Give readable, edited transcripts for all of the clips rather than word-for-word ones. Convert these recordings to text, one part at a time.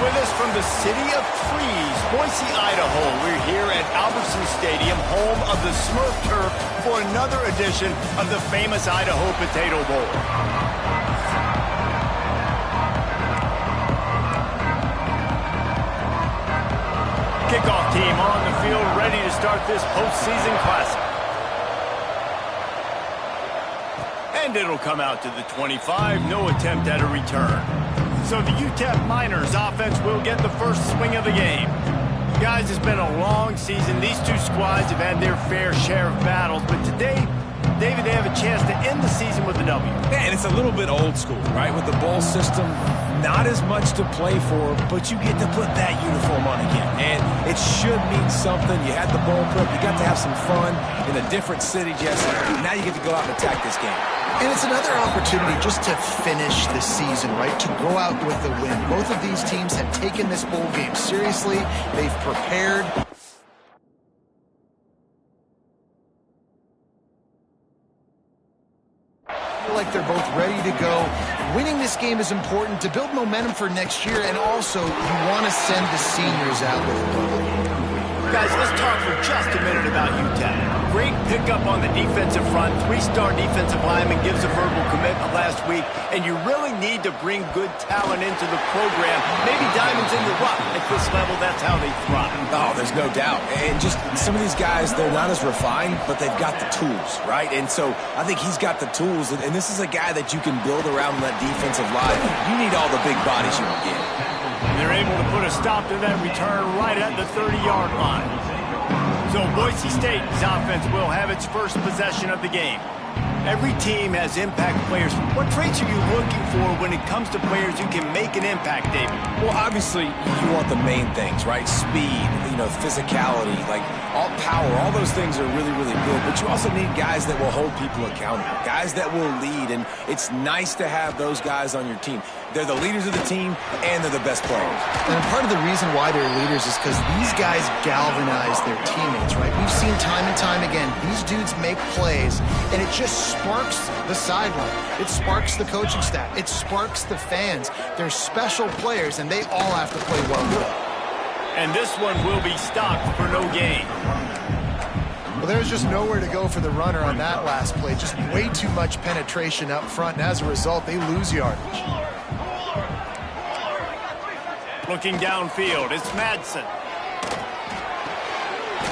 with us from the city of trees, Boise, Idaho. We're here at Albertson Stadium, home of the Smurf Turf, for another edition of the famous Idaho Potato Bowl. Kickoff team on the field, ready to start this postseason classic. And it'll come out to the 25, no attempt at a return. So the UTEP Miners offense will get the first swing of the game. Guys, it's been a long season. These two squads have had their fair share of battles, but today, David, they have a chance to end the season with a W. Yeah, and it's a little bit old school, right? With the bowl system, not as much to play for, but you get to put that uniform on again. And it should mean something. You had the bowl prep. You got to have some fun in a different city, Jesse. Now you get to go out and attack this game. And it's another opportunity just to finish the season, right? To go out with the win. Both of these teams have taken this bowl game seriously. They've prepared. I feel like they're both ready to go. Winning this game is important to build momentum for next year, and also you want to send the seniors out with a win. Guys, let's talk for just a minute about UTEP. Great pickup on the defensive front. Three-star defensive lineman gives a verbal commitment last week, and you really need to bring good talent into the program. Maybe diamonds in the rough. At this level, that's how they thrive. Oh, there's no doubt. And just some of these guys, they're not as refined, but they've got the tools, right? And so I think he's got the tools, and this is a guy that you can build around that defensive line. You need all the big bodies you can get. They're able to put a stop to that return right at the 30-yard line. So Boise State's offense will have its first possession of the game. Every team has impact players. What traits are you looking for when it comes to players who can make an impact, David? Well, obviously, you want the main things, right? Speed, physicality, like all power, all those things are really, really good. But you also need guys that will hold people accountable, guys that will lead, and it's nice to have those guys on your team. They're the leaders of the team, and they're the best players. And part of the reason why they're leaders is because these guys galvanize their teammates, right? We've seen time and time again, these dudes make plays, and it just sparks the sideline. It sparks the coaching staff. It sparks the fans. They're special players, and they all have to play well. And this one will be stopped for no gain. Well, there's just nowhere to go for the runner on that last play. Just way too much penetration up front, and as a result, they lose yardage. Looking downfield, it's Madsen.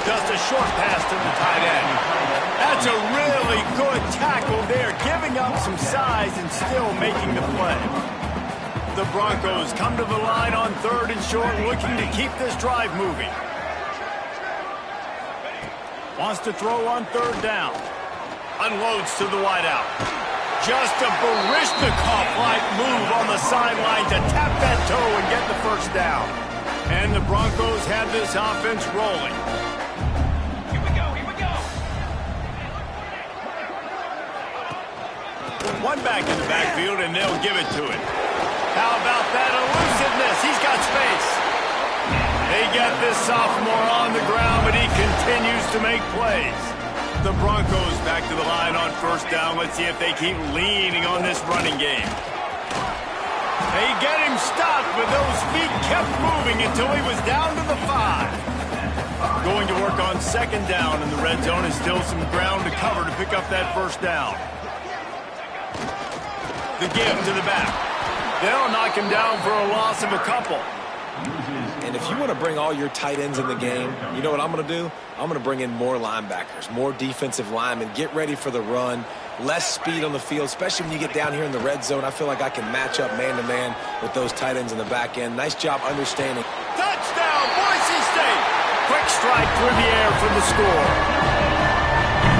Just a short pass to the tight end. That's a really good tackle there, giving up some size and still making the play. The Broncos come to the line on 3rd and short, looking to keep this drive moving. Wants to throw on 3rd down. Unloads to the wideout. Just a Baryshnikov-like move on the sideline to tap that toe and get the first down. And the Broncos have this offense rolling. Here we go, here we go. One back in the backfield, and they'll give it to him. How about that elusiveness? He's got space. They get this sophomore on the ground, but he continues to make plays. The Broncos back to the line on 1st down. Let's see if they keep leaning on this running game. They get him stopped, but those feet kept moving until he was down to the 5. Going to work on 2nd down in the red zone, and still some ground to cover to pick up that 1st down. The give to the back. They'll knock him down for a loss of a couple. And if you want to bring all your tight ends in the game, you know what I'm going to do? I'm going to bring in more linebackers, more defensive linemen, get ready for the run, less speed on the field, especially when you get down here in the red zone. I feel like I can match up man-to-man with those tight ends in the back end. Nice job understanding. Touchdown, Boise State! Quick strike through the air for the score.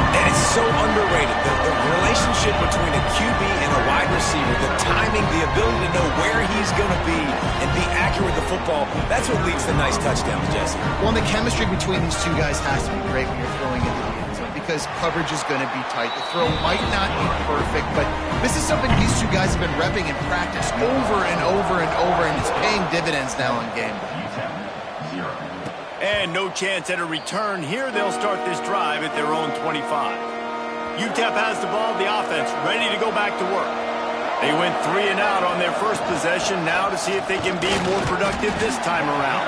And it's so underrated. The relationship between a QB and a wide receiver, the timing, the ability to know where he's going to be and be accurate with the football, that's what leads to nice touchdowns, Jesse. Well, the chemistry between these two guys has to be great when you're throwing into the end zone because coverage is going to be tight. The throw might not be perfect, but this is something these two guys have been repping in practice over and over and over, and it's paying dividends now on game day. And no chance at a return here. They'll start this drive at their own 25. UTEP has the ball, the offense ready to go back to work. They went 3 and out on their first possession. Now to see if they can be more productive this time around.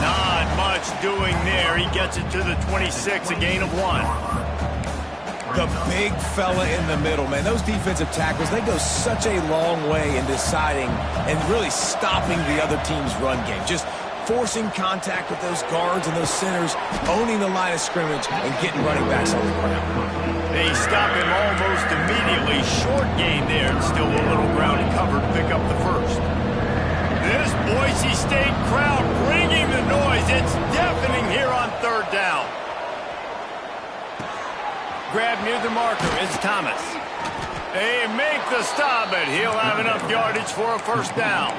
Not much doing there. He gets it to the 26, a gain of 1. The big fella in the middle, man. Those defensive tackles, they go such a long way in deciding and really stopping the other team's run game. Just forcing contact with those guards and those centers, owning the line of scrimmage, and getting running backs on the ground. They stop him almost immediately. Short gain there, and still a little ground to cover to pick up the first. This Boise State crowd bringing the noise. It's deafening here on 3rd down. Grab near the marker. It's Thomas. They make the stop, but he'll have enough yardage for a first down.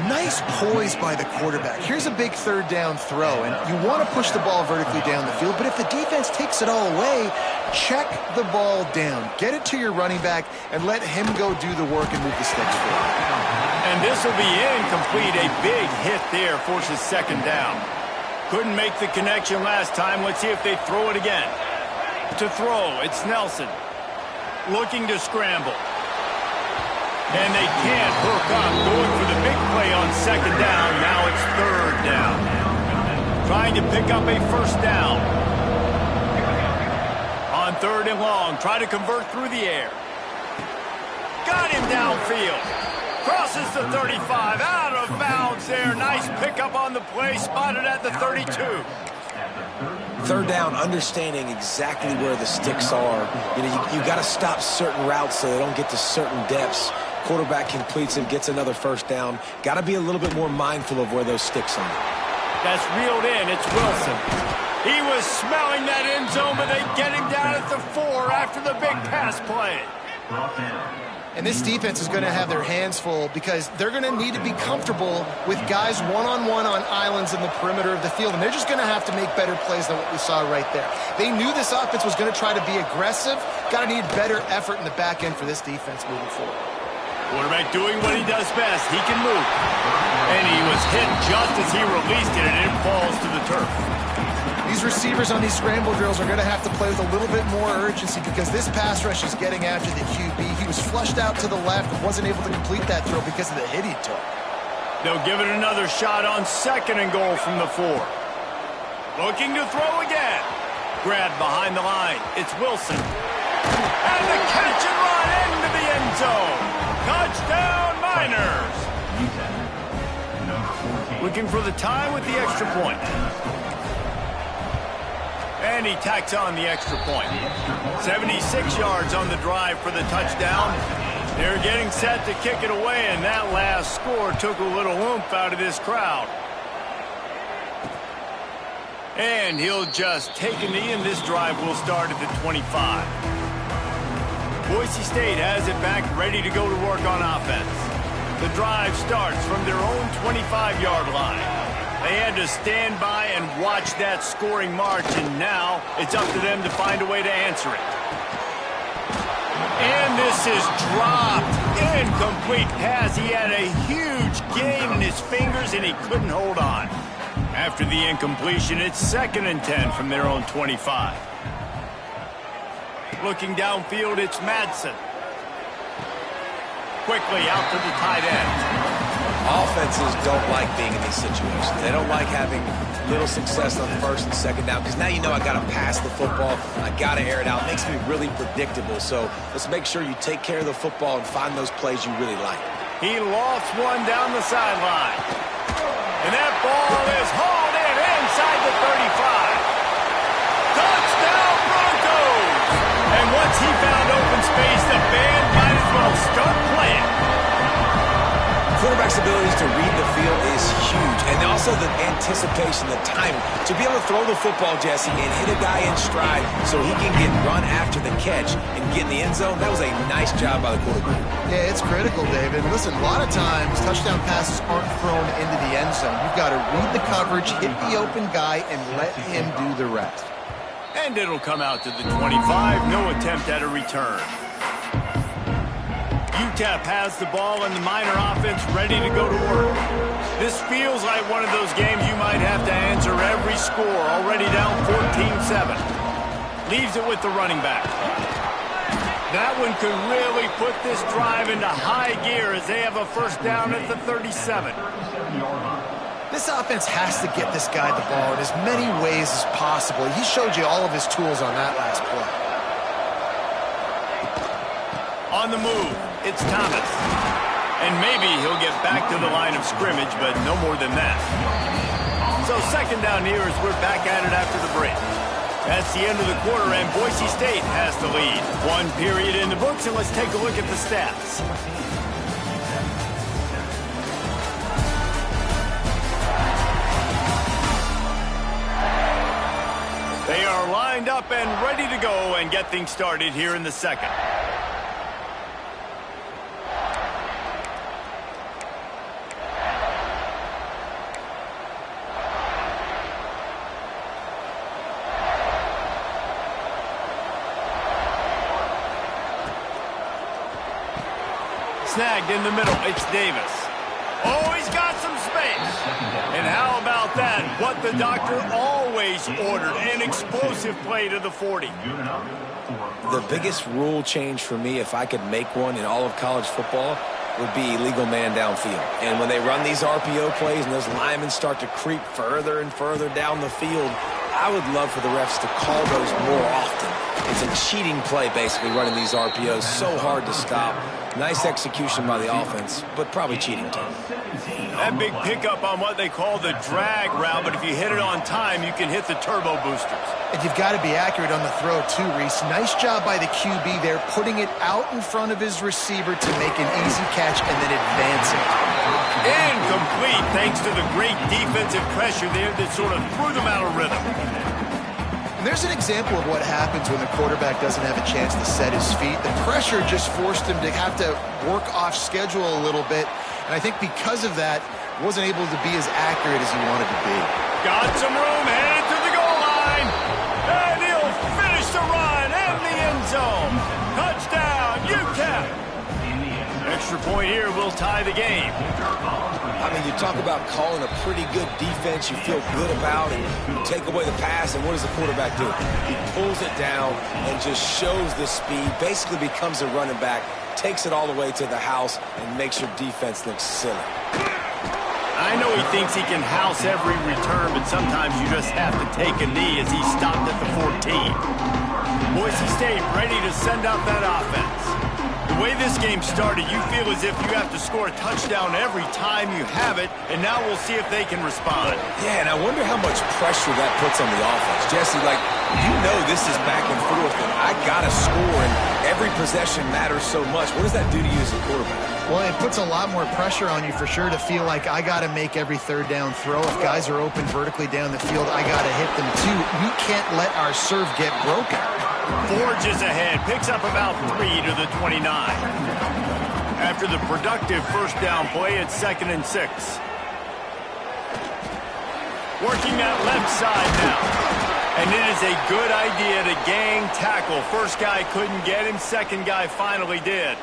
Nice poise by the quarterback. Here's a big 3rd down throw, and you want to push the ball vertically down the field, but if the defense takes it all away, check the ball down. Get it to your running back and let him go do the work and move the sticks forward. And this will be incomplete. A big hit there forces 2nd down. Couldn't make the connection last time. Let's see if they throw it again. To throw, it's Nelson. Looking to scramble. And they can't hook up. Going for the big play on 2nd down. Now it's 3rd down. Trying to pick up a first down. On 3rd and long. Try to convert through the air. Got him downfield. Crosses the 35. Out of bounds there. Nice pickup on the play. Spotted at the 32. 3rd down, understanding exactly where the sticks are. You know, you got to stop certain routes so they don't get to certain depths. Quarterback completes it, gets another first down. Got to be a little bit more mindful of where those sticks are. That's reeled in. It's Wilson. He was smelling that end zone, but they get him down at the 4 after the big pass play. And this defense is going to have their hands full because they're going to need to be comfortable with guys one-on-one on islands in the perimeter of the field, and they're just going to have to make better plays than what we saw right there. They knew this offense was going to try to be aggressive. Got to need better effort in the back end for this defense moving forward. Quarterback doing what he does best. He can move. And he was hit just as he released it, and it falls to the turf. These receivers on these scramble drills are going to have to play with a little bit more urgency because this pass rush is getting after the QB. He was flushed out to the left and wasn't able to complete that throw because of the hit he took. They'll give it another shot on 2nd and goal from the 4. Looking to throw again. Grabbed behind the line. It's Wilson. And the catch and run into the end zone. Touchdown, Miners. Looking for the tie with the extra point. And he tacks on the extra point. 76 yards on the drive for the touchdown. They're getting set to kick it away, and that last score took a little oomph out of this crowd. And he'll just take a knee, and this drive will start at the 25. Boise State has it back, ready to go to work on offense. The drive starts from their own 25-yard line. They had to stand by and watch that scoring march, and now it's up to them to find a way to answer it. And this is dropped. Incomplete pass. He had a huge gain in his fingers, and he couldn't hold on. After the incompletion, it's 2nd and 10 from their own 25. Looking downfield, it's Madsen. Quickly out to the tight end. Offenses don't like being in these situations. They don't like having little success on 1st and 2nd down because now you know I got to pass the football. I got to air it out. It makes me really predictable. So let's make sure you take care of the football and find those plays you really like. He lost one down the sideline. And that ball is hauled in inside the 35. Touchdown, Broncos! And once he found open space, the band might as well start playing. Quarterback's abilities to read the field is huge, and also the anticipation, the timing. To be able to throw the football, Jesse, and hit a guy in stride so he can get run after the catch and get in the end zone, that was a nice job by the quarterback. Yeah, it's critical, David. Listen, a lot of times touchdown passes aren't thrown into the end zone. You've got to read the coverage, hit the open guy, and let him do the rest. And it'll come out to the 25. No attempt at a return. UTEP has the ball and the Miner offense ready to go to work. This feels like one of those games you might have to answer every score. Already down 14-7. Leaves it with the running back. That one could really put this drive into high gear as they have a first down at the 37. This offense has to get this guy the ball in as many ways as possible. He showed you all of his tools on that last play. On the move, it's Thomas. And maybe he'll get back to the line of scrimmage, but no more than that. So second down here as we're back at it after the break. That's the end of the quarter, and Boise State has the lead. One period in the books, and let's take a look at the stats. They are lined up and ready to go and get things started here in the second. Snagged in the middle, it's Davis. Oh, he's got some space. And how about that? What the doctor always ordered, an explosive play to the 40. The biggest rule change for me, if I could make one in all of college football, would be illegal man downfield. And when they run these RPO plays and those linemen start to creep further and further down the field, I would love for the refs to call those more often. It's a cheating play, basically, running these RPOs. So hard to stop. Nice execution by the offense, but probably cheating too. That big pickup on what they call the drag route, but if you hit it on time, you can hit the turbo boosters. And you've got to be accurate on the throw too, Reese. Nice job by the QB there, putting it out in front of his receiver to make an easy catch and then advance it. Incomplete, thanks to the great defensive pressure there that sort of threw them out of rhythm. And there's an example of what happens when the quarterback doesn't have a chance to set his feet. The pressure just forced him to have to work off schedule a little bit. And I think because of that, wasn't able to be as accurate as he wanted to be. Got some room, headed to the goal line. And he'll finish the run in the end zone. Touchdown, UTEP. Extra point here will tie the game. I mean, you talk about calling a pretty good defense you feel good about, and you take away the pass, and what does the quarterback do? He pulls it down and just shows the speed, basically becomes a running back, takes it all the way to the house, and makes your defense look silly. I know he thinks he can house every return, but sometimes you just have to take a knee as he stopped at the 14. Boise State ready to send out that offense. The way this game started, you feel as if you have to score a touchdown every time you have it, and now we'll see if they can respond. Yeah, and I wonder how much pressure that puts on the offense. Jesse, like, you know this is back and forth, and I got to score, and every possession matters so much. What does that do to you as a quarterback? Well, it puts a lot more pressure on you for sure to feel like I got to make every third down throw. If guys are open vertically down the field, I got to hit them too. We can't let our serve get broken. Forges ahead, picks up about 3 to the 29. After the productive first down play, it's 2nd and 6. Working that left side now. And it is a good idea to gang tackle. First guy couldn't get him, second guy finally did.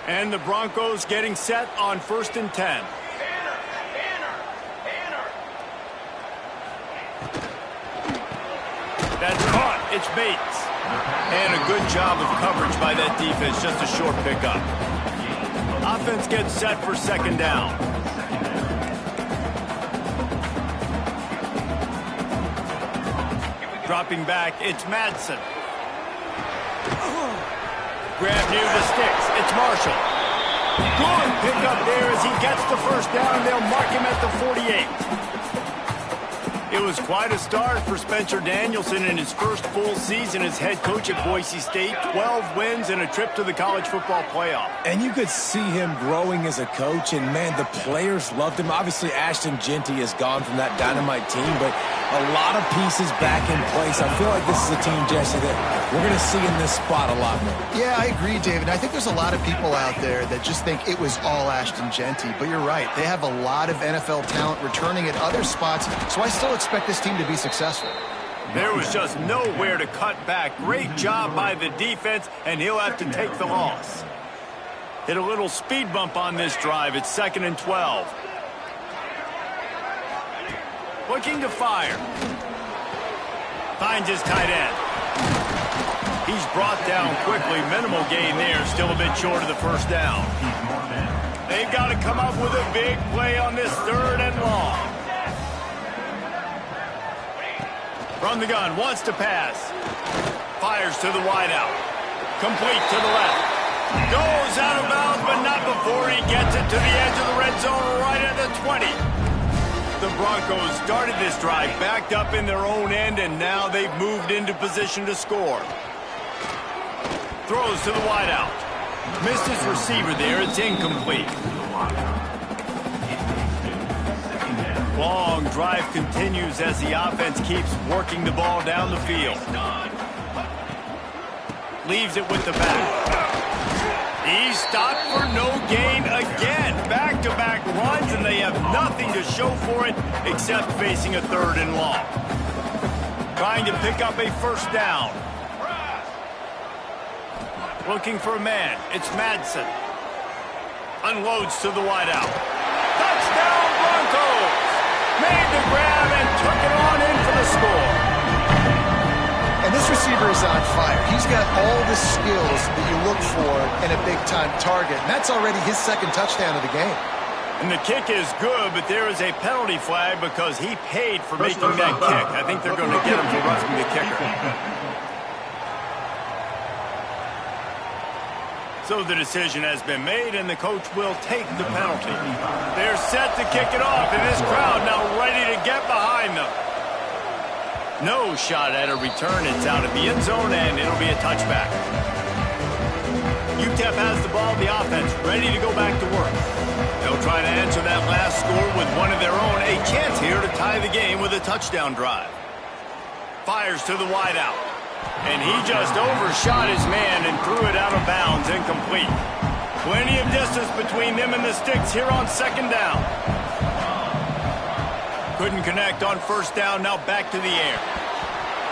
And the Broncos getting set on 1st and 10. That's caught. It's Bates. And a good job of coverage by that defense. Just a short pickup. Offense gets set for 2nd down. Dropping back, it's Madsen. Grab near the sticks. It's Marshall. Good pickup there as he gets the first down. They'll mark him at the 48. It was quite a start for Spencer Danielson in his first full season as head coach at Boise State. 12 wins and a trip to the college football playoff. And you could see him growing as a coach, and, man, the players loved him. Obviously, Ashton Jeanty has gone from that dynamite team, but a lot of pieces back in place. I feel like this is a team, Jesse, that we're going to see in this spot a lot more. Yeah, I agree, David. I think there's a lot of people out there that just think it was all Ashton Jeanty, but you're right. They have a lot of NFL talent returning at other spots, so I still expect this team to be successful. There was just nowhere to cut back. Great job by the defense, and he'll have to take the loss. Hit a little speed bump on this drive. It's 2nd and 12. Looking to fire. Finds his tight end. He's brought down quickly. Minimal gain there. Still a bit short of the first down. They've got to come up with a big play on this 3rd and long. From the gun, wants to pass. Fires to the wideout. Complete to the left. Goes out of bounds, but not before he gets it to the edge of the red zone right at the 20. The Broncos started this drive backed up in their own end, and now they've moved into position to score. Throws to the wideout. Missed his receiver there. It's incomplete. Long drive continues as the offense keeps working the ball down the field. Leaves it with the back. He's stopped for no gain again. Back-to-back runs, and they have nothing to show for it except facing a 3rd and long. Trying to pick up a first down. Looking for a man. It's Madsen. Unloads to the wideout. Touchdown, Broncos! Made the grab and took it on in for the score. And this receiver is on fire. He's got all the skills that you look for in a big-time target. And that's already his 2nd touchdown of the game. And the kick is good, but there is a penalty flag because he paid for making that kick. I think they're going to get him for roughing the kicker. So the decision has been made, and the coach will take the penalty. They're set to kick it off, and this crowd now ready to get behind them. No shot at a return. It's out of the end zone, and it'll be a touchback. UTEP has the ball, the offense ready to go back to work. They'll try to answer that last score with one of their own. A chance here to tie the game with a touchdown drive. Fires to the wideout. And he just overshot his man and threw it out of bounds, incomplete. Plenty of distance between them and the sticks here on 2nd down. Couldn't connect on first down, now back to the air.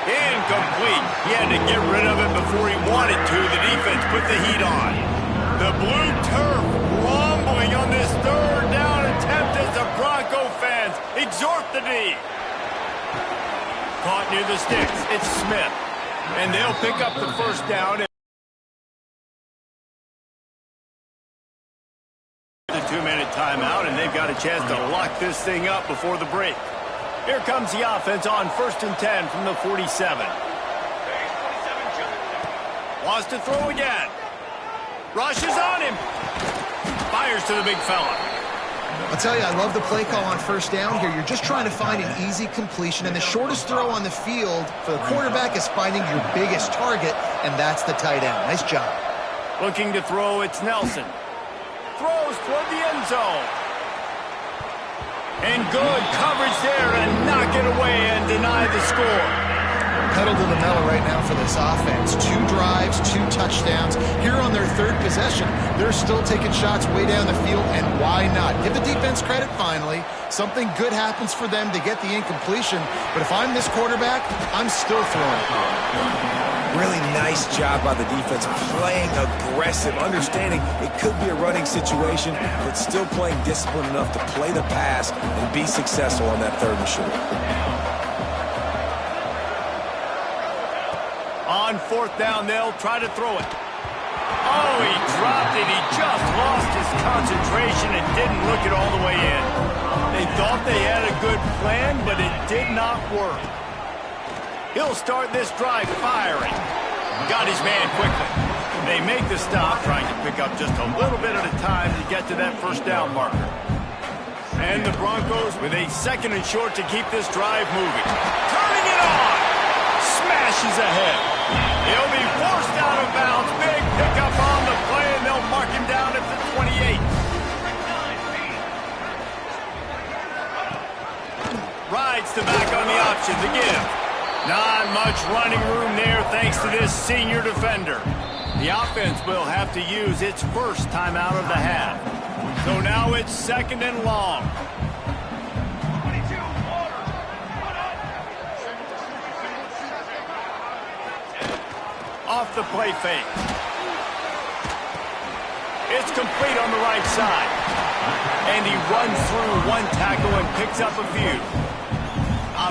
Incomplete. He had to get rid of it before he wanted to. The defense put the heat on. The blue turf rumbling on this 3rd down attempt as the Bronco fans exhort the D. Caught near the sticks. It's Smith. And they'll pick up the first down. The 2-minute timeout, and they've got a chance to lock this thing up before the break. Here comes the offense on 1st and 10 from the 47. Wants to throw again. Rushes on him. Fires to the big fella. I'll tell you, I love the play call on first down here. You're just trying to find an easy completion, and the shortest throw on the field for the quarterback is finding your biggest target, and that's the tight end. Nice job. Looking to throw, it's Nelson. Throws toward the end zone. And good coverage there to knock it away and deny the score. Pedal to the metal right now for this offense. 2 drives, 2 touchdowns. Here on their 3rd possession, they're still taking shots way down the field, and why not? Give the defense credit finally. Something good happens for them to get the incompletion, but if I'm this quarterback, I'm still throwing. Really nice job by the defense, playing aggressive, understanding it could be a running situation, but still playing disciplined enough to play the pass and be successful on that 3rd and short. On 4th down, they'll try to throw it. Oh, he dropped it. He just lost his concentration and didn't look it all the way in. They thought they had a good plan, but it did not work. He'll start this drive firing. Got his man quickly. They make the stop, trying to pick up just a little bit at a time to get to that first down marker. And the Broncos with a 2nd and short to keep this drive moving. Turning it on! Smashes ahead. He'll be forced out of bounds. Big pickup on the play, and they'll mark him down at the 28. Rides to back on the option to give. Not much running room there thanks to this senior defender. The offense will have to use its first timeout of the half. So now it's 2nd and long. Off the play fake. It's complete on the right side. And he runs through one tackle and picks up a few.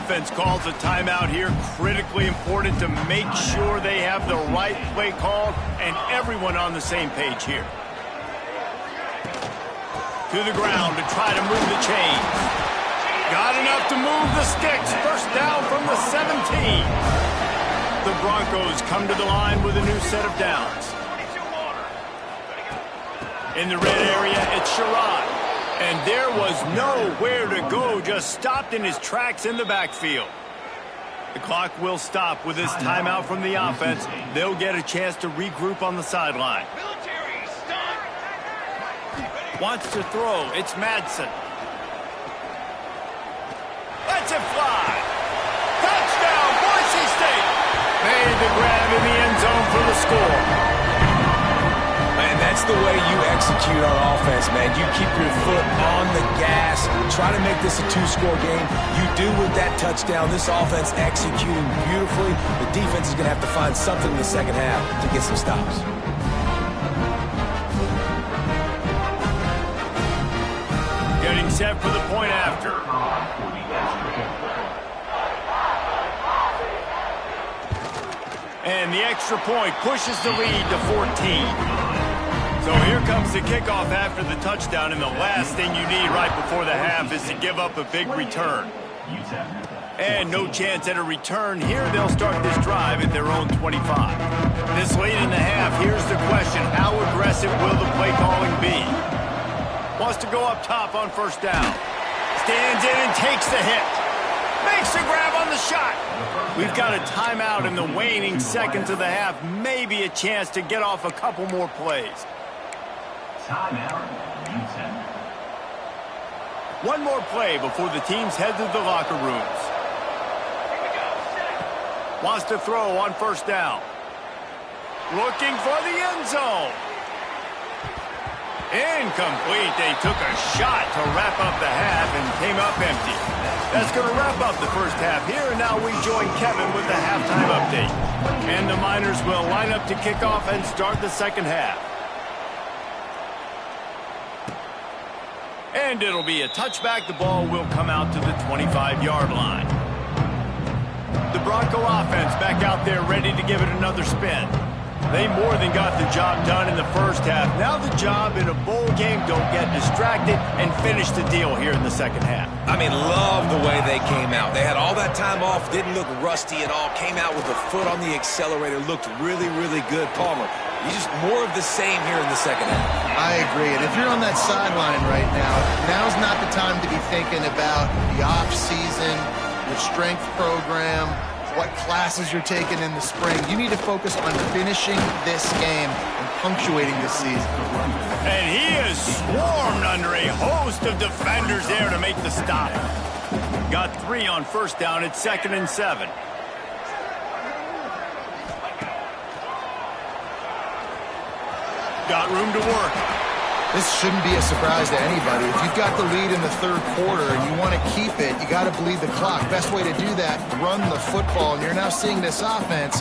offense calls a timeout here. Critically important to make sure they have the right play called and everyone on the same page here. To the ground to try to move the chains. Got enough to move the sticks. First down from the 17. The Broncos come to the line with a new set of downs. In the red area, it's Sherrod. And there was nowhere to go, just stopped in his tracks in the backfield. The clock will stop with this timeout from the offense. They'll get a chance to regroup on the sideline. Wants to throw. It's Madsen. Lets it fly. Touchdown, Boise State. Made the grab in the end zone for the score. And that's the way you execute on offense, man. You keep your foot on the gas. Try to make this a two-score game. You do with that touchdown. This offense executing beautifully. The defense is going to have to find something in the second half to get some stops. Getting set for the point after. And the extra point pushes the lead to 14. So here comes the kickoff after the touchdown, and the last thing you need right before the half is to give up a big return. And no chance at a return here. They'll start this drive at their own 25. This late in the half, here's the question. How aggressive will the play calling be? Wants to go up top on first down. Stands in and takes the hit. Makes the grab on the shot. We've got a timeout in the waning seconds of the half. Maybe a chance to get off a couple more plays. One more play before the teams head to the locker rooms. Wants to throw on first down. Looking for the end zone. Incomplete. They took a shot to wrap up the half and came up empty. That's going to wrap up the first half here, and now we join Kevin with the halftime update. And the Miners will line up to kick off and start the second half. And it'll be a touchback. The ball will come out to the 25-yard line. The Bronco offense back out there ready to give it another spin. They more than got the job done in the first half. Now the job in a bowl game, don't get distracted and finish the deal here in the second half. I mean, love the way they came out. They had all that time off, didn't look rusty at all, came out with a foot on the accelerator, looked really, really good. Palmer, you just more of the same here in the second half. I agree. And if you're on that sideline right now, now's not the time to be thinking about the off-season, your strength program, what classes you're taking in the spring. You need to focus on finishing this game and punctuating this season. And he is swarmed under a host of defenders there to make the stop. Got 3 on first down. It's 2nd and 7. Got room to work. This shouldn't be a surprise to anybody. If you've got the lead in the third quarter and you want to keep it, you got to bleed the clock. Best way to do that, run the football. And you're now seeing this offense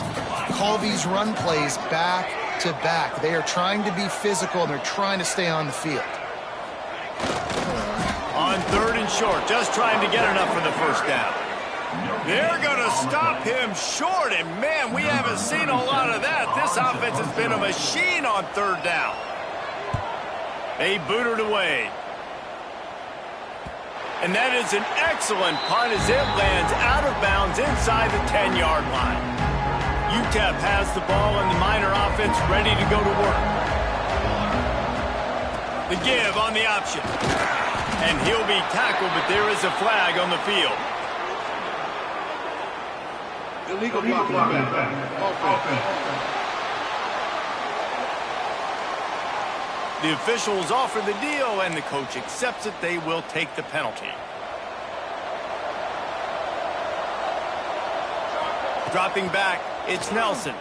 call these run plays back to back. They are trying to be physical, and they're trying to stay on the field. On 3rd and short, just trying to get enough for the first down. They're going to stop him short, and man, we haven't seen a lot of that. This offense has been a machine on 3rd down. They boot it away. And that is an excellent punt as it lands out of bounds inside the 10-yard line. UTEP has the ball and the Miner offense ready to go to work. The give on the option. And he'll be tackled, but there is a flag on the field. Illegal block. Offense. The officials offer the deal, and the coach accepts it. They will take the penalty. Dropping back, it's Nelson.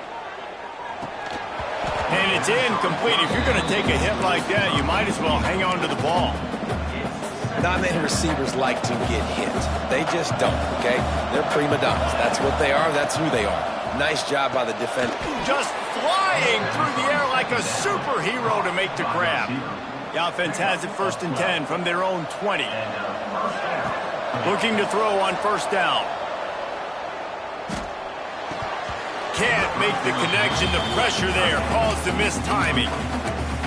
And it's incomplete. If you're going to take a hit like that, you might as well hang on to the ball. Not many receivers like to get hit. They just don't, okay? They're prima donnas. That's what they are. That's who they are. Nice job by the defender. Just flying through the air like a superhero to make the grab. The offense has it 1st and 10 from their own 20. Looking to throw on first down. Can't make the connection. The pressure there caused the missed timing.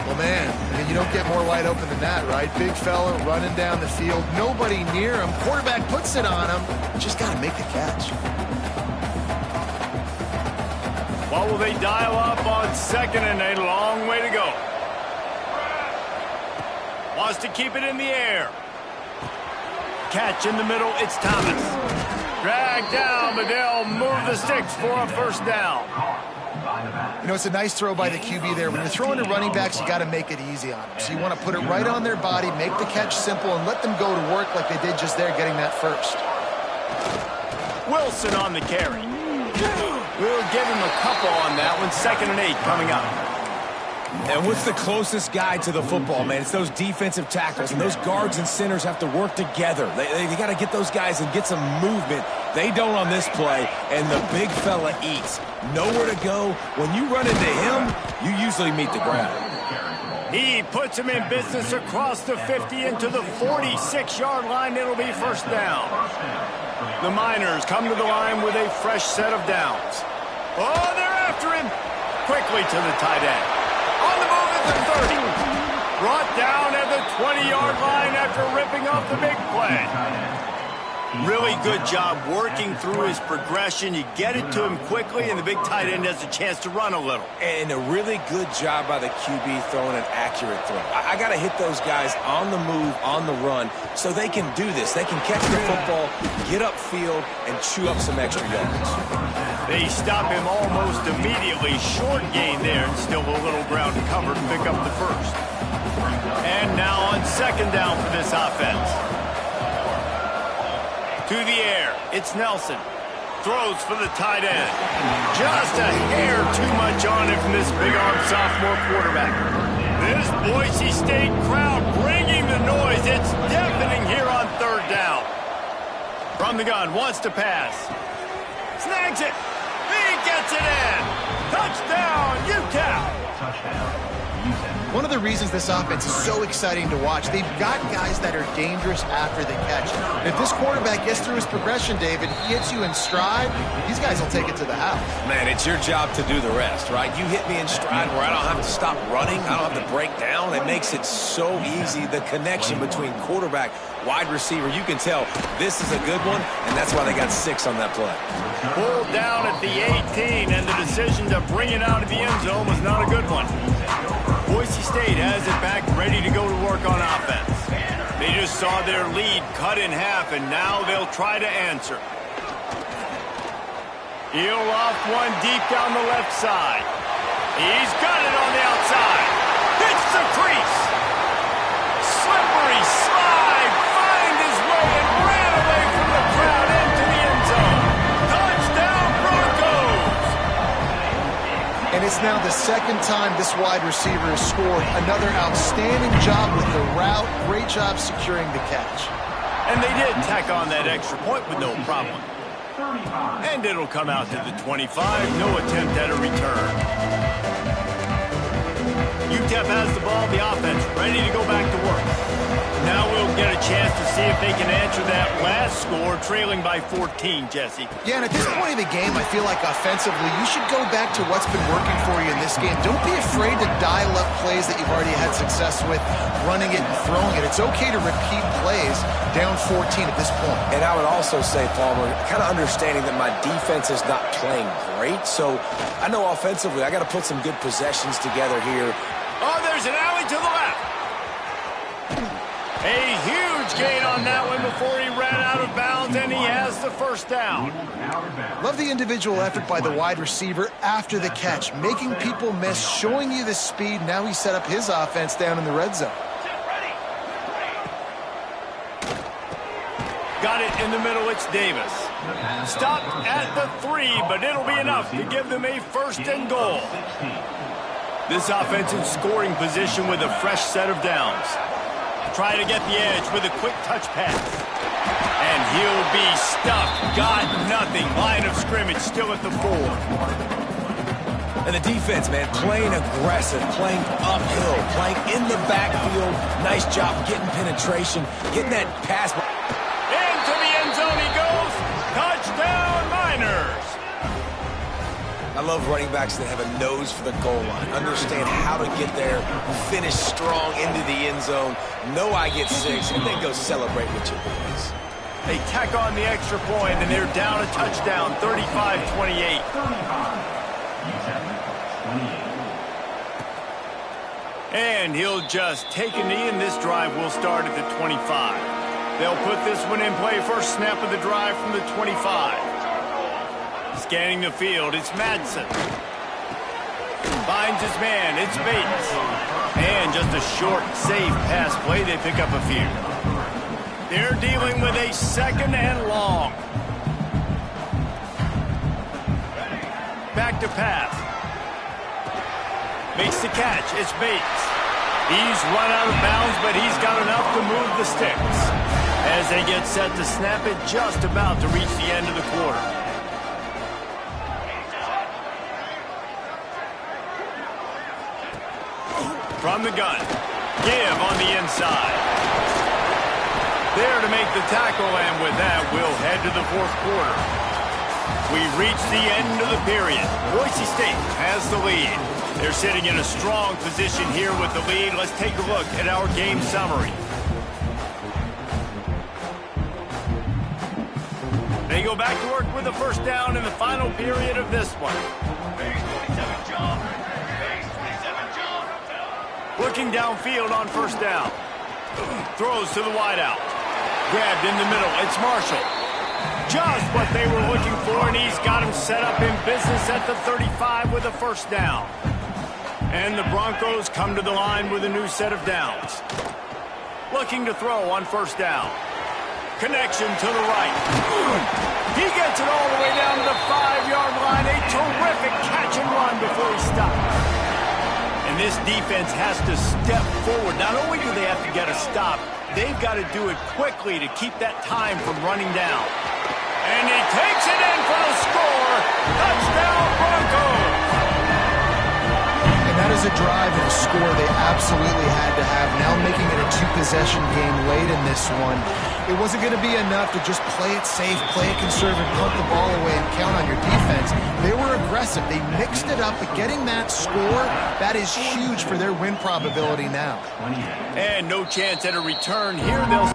Well, man, I mean, you don't get more wide open than that, right? Big fella running down the field, nobody near him. Quarterback puts it on him. Just got to make the catch. What will they dial up on second and a long way to go? Wants to keep it in the air. Catch in the middle, it's Thomas. Dragged down, but they'll move the sticks for a first down. You know, it's a nice throw by the QB there. When you're throwing to running backs, you got to make it easy on them. So you want to put it right on their body, make the catch simple, and let them go to work like they did just there, getting that first. Wilson on the carry. We'll give him a couple on that one. 2nd and 8 coming up. And what's the closest guy to the football, man? It's those defensive tackles, and those guards and centers have to work together. They got to get those guys and get some movement. They don't on this play, and the big fella eats. Nowhere to go. When you run into him, you usually meet the ground. He puts him in business across the 50 into the 46-yard line. It'll be first down. The Miners come to the line with a fresh set of downs. Oh, they're after him. Quickly to the tight end. On the move at the 30. Brought down at the 20-yard line after ripping off the big play. Really good job working through his progression. You get it to him quickly, and the big tight end has a chance to run a little. And a really good job by the QB throwing an accurate throw. I got to hit those guys on the move, on the run, so they can do this. They can catch the football, get upfield, and chew up some extra yards. They stop him almost immediately. Short gain there, and still a little ground to cover to pick up the first. And now on second down for this offense. To the air, it's Nelson. Throws for the tight end. Just a hair too much on him from this big-arm sophomore quarterback. This Boise State crowd bringing the noise. It's deafening here on third down. From the gun, wants to pass. Snags it. He gets it in. Touchdown, UTEP. One of the reasons this offense is so exciting to watch, they've got guys that are dangerous after the catch. And if this quarterback gets through his progression, David, he hits you in stride, these guys will take it to the house. Man, it's your job to do the rest, right? You hit me in stride where I don't have to stop running. I don't have to break down. It makes it so easy, the connection between quarterback, wide receiver. You can tell this is a good one, and that's why they got 6 on that play. Pulled down at the 18, and the decision to bring it out of the end zone was not a good one. Boise State has it back, ready to go to work on offense. They just saw their lead cut in half, and now they'll try to answer. He'll loft one deep down the left side. He's got it on the outside. Hits the crease. Slippery slide. Find his way and ran away from the crowd into the end zone. Touchdown, Broncos! And it's now the second time this wide receiver has scored. Another outstanding job with the route. Great job securing the catch. And they did tack on that extra point with no problem. And it'll come out to the 25. No attempt at a return. UTEP has the ball, the offense ready to go back to work. Now we'll get a chance to see if they can answer that last score, trailing by 14, Jesse. Yeah, and at this point of the game, I feel like offensively, you should go back to what's been working for you in this game. Don't be afraid to dial up plays that you've already had success with, running it and throwing it. It's okay to repeat plays down 14 at this point. And I would also say, Palmer, kind of understanding that my defense is not playing great, so I know offensively I got to put some good possessions together here. Oh, there's an alley to the left. A huge gain on that one before he ran out of bounds, and he has the first down. Love the individual effort by the wide receiver after the catch, making people miss, showing you the speed. Now he set up his offense down in the red zone. Got it in the middle, it's Davis. Stopped at the 3, but it'll be enough to give them a first and goal. This offense in scoring position with a fresh set of downs. Try to get the edge with a quick touch pass. And he'll be stuffed. Got nothing. Line of scrimmage still at the 4. And the defense, man, playing aggressive, playing uphill, playing in the backfield. Nice job getting penetration, getting that pass. Into the end zone he goes. Touchdown, Miners. I love running backs that have a nose for the goal line, understand how to get there, finish strong into the end zone, know I get 6, and then go celebrate with your boys. They tack on the extra point, and they're down a touchdown, 35-28. And he'll just take a knee, and this drive will start at the 25. They'll put this one in play. First snap of the drive from the 25. Scanning the field, it's Madsen. Finds his man, it's Bates. And just a short, safe pass play. They pick up a few. They're dealing with a 2nd and long. Back to pass. Makes the catch. It's Bates. He's run out of bounds, but he's got enough to move the sticks. As they get set to snap it, just about to reach the end of the quarter. From the gun. Give on the inside. There to make the tackle, and with that, we'll head to the 4th quarter. We reach the end of the period. Boise State has the lead. They're sitting in a strong position here with the lead. Let's take a look at our game summary. They go back to work with a first down in the final period of this one. Looking downfield on first down. Throws to the wideout. Grabbed in the middle. It's Marshall. Just what they were looking for, and he's got him set up in business at the 35 with a first down. And the Broncos come to the line with a new set of downs. Looking to throw on first down. Connection to the right. He gets it all the way down to the 5-yard line. A terrific catch and run before he stops. And this defense has to step forward. Not only do they have to get a stop, they've got to do it quickly to keep that time from running down. And he takes it in for the score. Touchdown, Broncos! And that is a drive and a score they absolutely had to have. Now making it a 2-possession game late in this one. It wasn't going to be enough to just play it safe, play it conservative, punt the ball away, and count on your defense. They were aggressive. They mixed it up, but getting that score, that is huge for their win probability now. And no chance at a return here. They'll...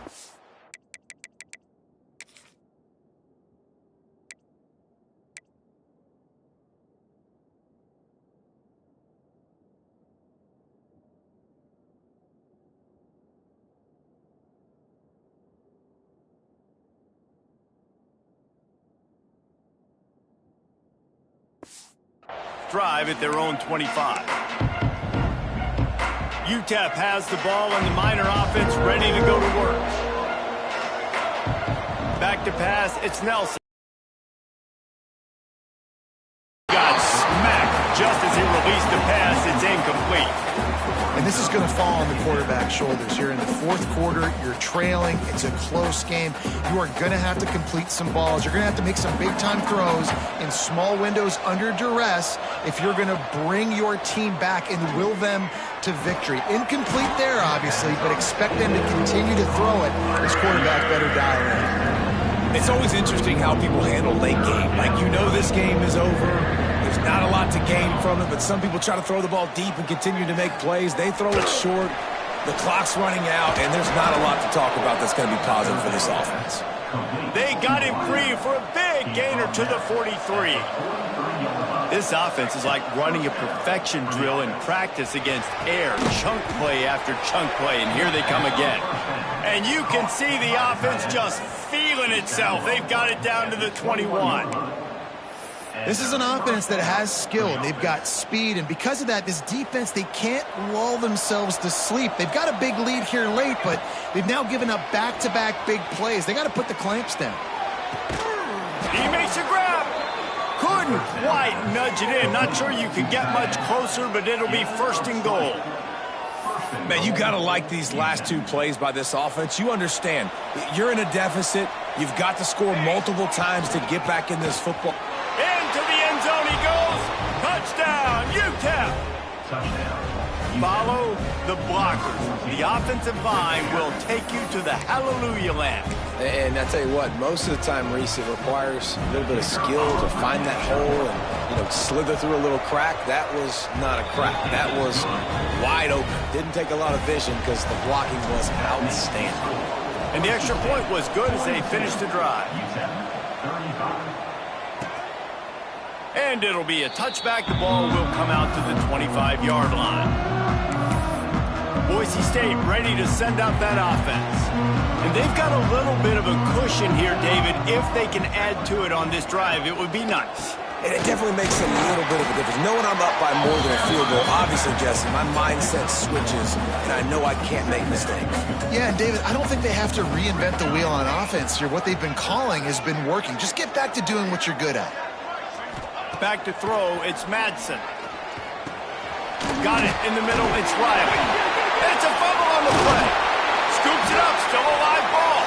drive at their own 25. UTEP has the ball and the Miner offense ready to go to work. Back to pass, it's Nelson. Got smacked just as he released the pass. It's incomplete. And this is going to fall on the quarterback's shoulders here in the 4th quarter. You're trailing. It's a close game. You are going to have to complete some balls. You're going to have to make some big-time throws in small windows under duress if you're going to bring your team back and will them to victory. Incomplete there, obviously, but expect them to continue to throw it. This quarterback better dial in. It's always interesting how people handle late game. Like, you know this game is over. There's not a lot to gain from it, but some people try to throw the ball deep and continue to make plays. They throw it short. The clock's running out, and there's not a lot to talk about that's going to be positive for this offense. They got him free for a big gainer to the 43. This offense is like running a perfection drill in practice against air. Chunk play after chunk play, and here they come again. And you can see the offense just feeling itself. They've got it down to the 21. This is an offense that has skill, and they've got speed, and because of that, this defense, they can't lull themselves to sleep. They've got a big lead here late, but they've now given up back-to-back big plays. They got to put the clamps down. He makes a grab. Couldn't quite nudge it in. Not sure you could get much closer, but it'll be 1st and goal. Man, you got to like these last 2 plays by this offense. You understand, you're in a deficit. You've got to score multiple times to get back in this football. Into the end zone he goes. Touchdown, UTEP. Follow the blockers. The offensive line will take you to the hallelujah land. And I tell you what, most of the time, Reese, it requires a little bit of skill to find that hole and, slither through a little crack. That was not a crack. That was wide open. Didn't take a lot of vision because the blocking was outstanding. And the extra point was good as they finished the drive. And it'll be a touchback. The ball will come out to the 25-yard line. Boise State ready to send out that offense. And they've got a little bit of a cushion here, David. If they can add to it on this drive, it would be nice. And it definitely makes a little bit of a difference. Knowing I'm up by more than a field goal, obviously, Jesse, my mindset switches, and I know I can't make mistakes. Yeah, and David, I don't think they have to reinvent the wheel on offense here. What they've been calling has been working. Just get back to doing what you're good at. Back to throw, it's Madsen. Got it in the middle, it's Riley. And it's a fumble on the play. Scoops it up, still a live ball.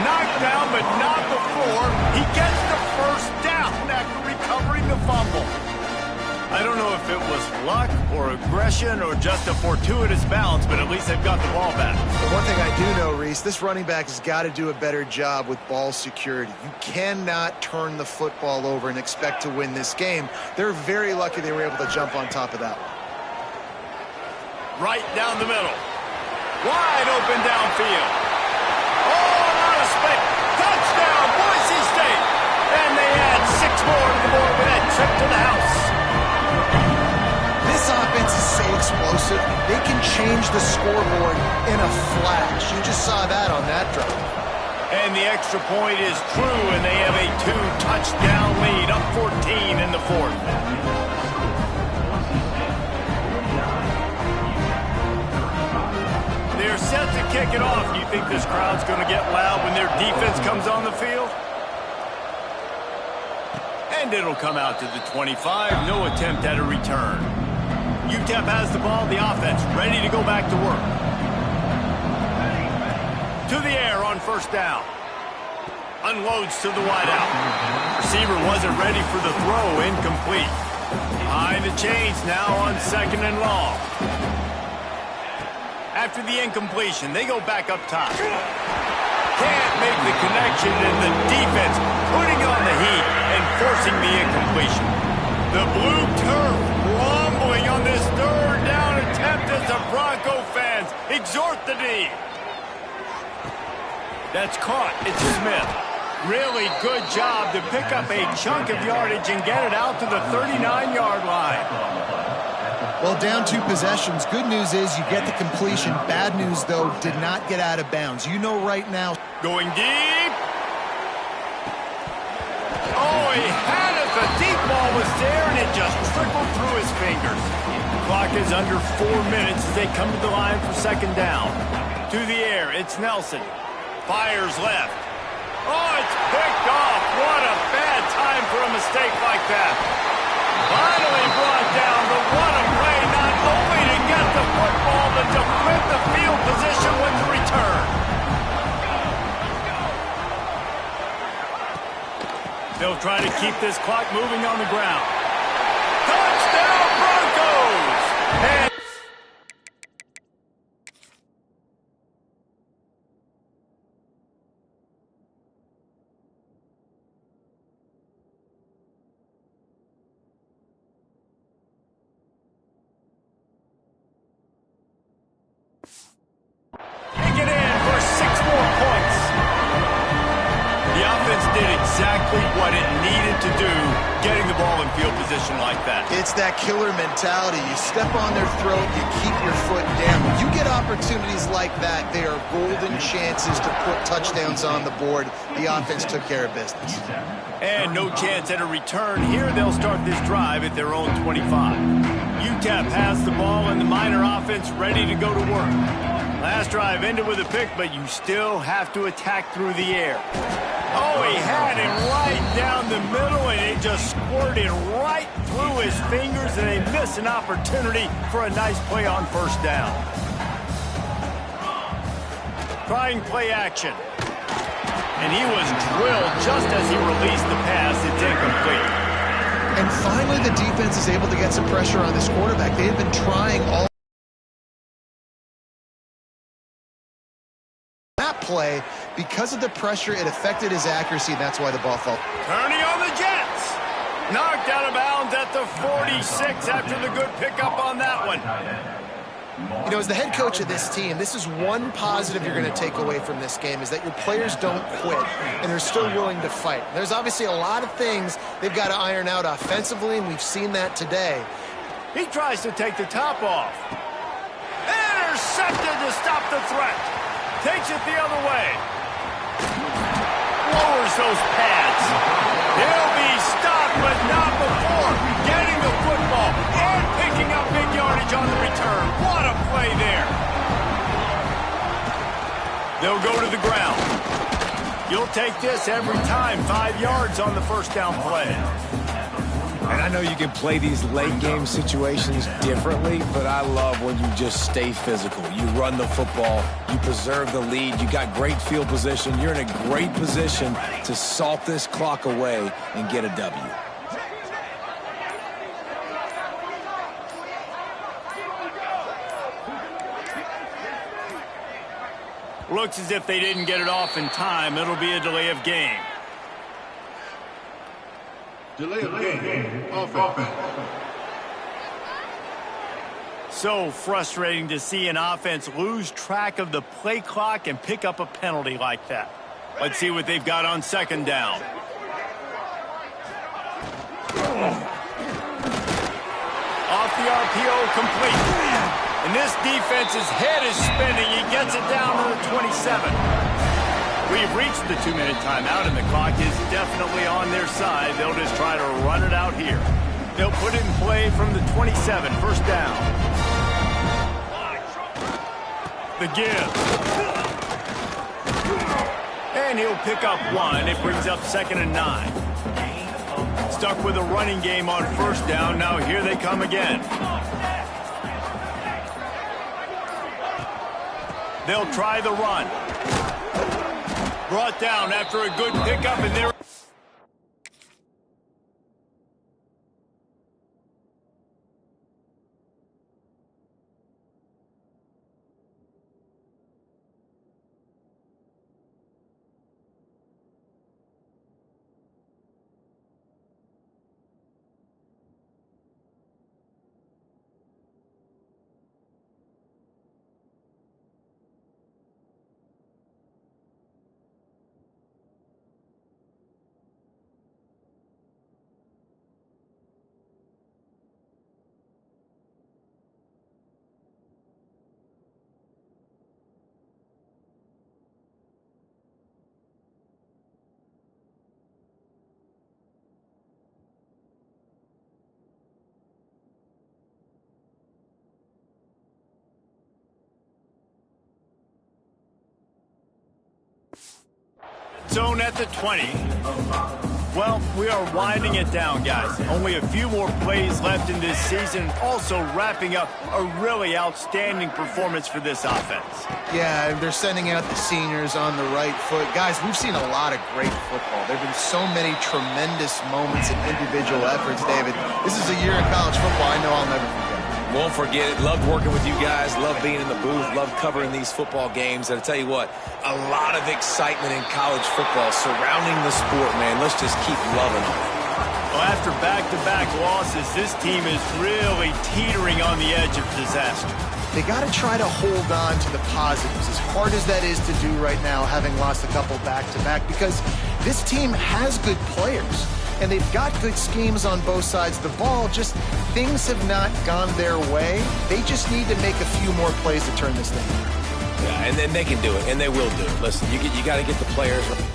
Knocked down, but not before. He gets the first down after recovering the fumble. I don't know if it was luck or aggression or just a fortuitous bounce, but at least they've got the ball back. The one thing I do know, Reese, this running back has got to do a better job with ball security. You cannot turn the football over and expect to win this game. They're very lucky they were able to jump on top of that one. Right down the middle. Wide open downfield. Oh, a lot of space. Touchdown, Boise State. And they add 6 more to the board with that trip to the house. This offense is so explosive, they can change the scoreboard in a flash. You just saw that on that drive. And the extra point is true, and they have a 2-touchdown lead, up 14 in the fourth. They're set to kick it off. Do you think this crowd's going to get loud when their defense comes on the field? And it'll come out to the 25. No attempt at a return. UTEP has the ball, the offense ready to go back to work. To the air on first down. Unloads to the wideout. Receiver wasn't ready for the throw, incomplete. Behind the chains now on 2nd and long. After the incompletion, they go back up top. Can't make the connection, and the defense putting on the heat and forcing the incompletion. The blue turf rumbling on this 3rd down attempt as the Bronco fans exhort the D. That's caught. It's Smith. Really good job to pick up a chunk of yardage and get it out to the 39-yard line. Well, down 2 possessions. Good news is you get the completion. Bad news, though, did not get out of bounds. You know right now. Going deep. Oh, he had it. The deep ball was there, and it just trickled through his fingers. Clock is under 4 minutes as they come to the line for 2nd down. To the air, it's Nelson. Fires left. Oh, it's picked off. What a bad time for a mistake like that. Finally brought down, but what a play, not only to get the football, but to flip the field position with the return. They'll try to keep this clock moving on the ground. Touchdown, Broncos! And get in for 6 more points. The offense did exactly what it needed to do, getting the ball in field position like that. It's that killer mentality. You step on their throat, you keep your foot down. When you get opportunities like that, they are golden chances to put touchdowns on the board. The offense took care of business. And no chance at a return here. They'll start this drive at their own 25. UTEP has the ball and the Miner offense ready to go to work. Last drive ended with a pick, but you still have to attack through the air. Oh, he had it right down the middle, and it just squirted right through his fingers, and they miss an opportunity for a nice play on 1st down. Trying play action. And he was drilled just as he released the pass. It's incomplete. And finally, the defense is able to get some pressure on this quarterback. They have been trying all play. Because of the pressure, it affected his accuracy, and that's why the ball fell. Turning on the Jets. Knocked out of bounds at the 46 after the good pickup on that one. You know, as the head coach of this team, this is one positive you're going to take away from this game, is that your players don't quit, and they're still willing to fight. There's obviously a lot of things they've got to iron out offensively, and we've seen that today. He tries to take the top off. Intercepted to stop the threat. Takes it the other way. Lowers those pads. He'll be stopped, but not before getting the football and picking up big yardage on the return. What a play there. They'll go to the ground. You'll take this every time. 5 yards on the first down play. And I know you can play these late game situations differently, but I love when you just stay physical. You run the football, you preserve the lead, you got great field position, you're in a great position to salt this clock away and get a W. Looks as if they didn't get it off in time. It'll be a delay of game. Delay of game. Offense. So frustrating to see an offense lose track of the play clock and pick up a penalty like that. Let's see what they've got on second down. Off the RPO, complete. And this defense's head is spinning. He gets it down to the 27. We've reached the 2-minute timeout, and the clock is definitely on their side. They'll just try to run it out here. They'll put it in play from the 27, first down. The give. And he'll pick up 1. It brings up 2nd and 9. Stuck with a running game on first down. Now here they come again. They'll try the run. Brought down after a good pickup, and they're... Zone at the 20. Well, we are winding it down, guys. Only a few more plays left in this season. Also wrapping up a really outstanding performance for this offense. Yeah, they're sending out the seniors on the right foot. Guys, we've seen a lot of great football. There have been so many tremendous moments and individual efforts, David. This is a year in college football I know I'll never forget. Won't forget it. Loved working with you guys. Loved being in the booth. Loved covering these football games. And I tell you what, a lot of excitement in college football surrounding the sport, man. Let's just keep loving it. Well, after back-to-back losses, this team is really teetering on the edge of disaster. They got to try to hold on to the positives, as hard as that is to do right now, having lost a couple back-to-back, because this team has good players. And they've got good schemes on both sides of the ball, just things have not gone their way. They just need to make a few more plays to turn this thing around. Yeah, and then they can do it, and they will do it. Listen, you got to get the players right.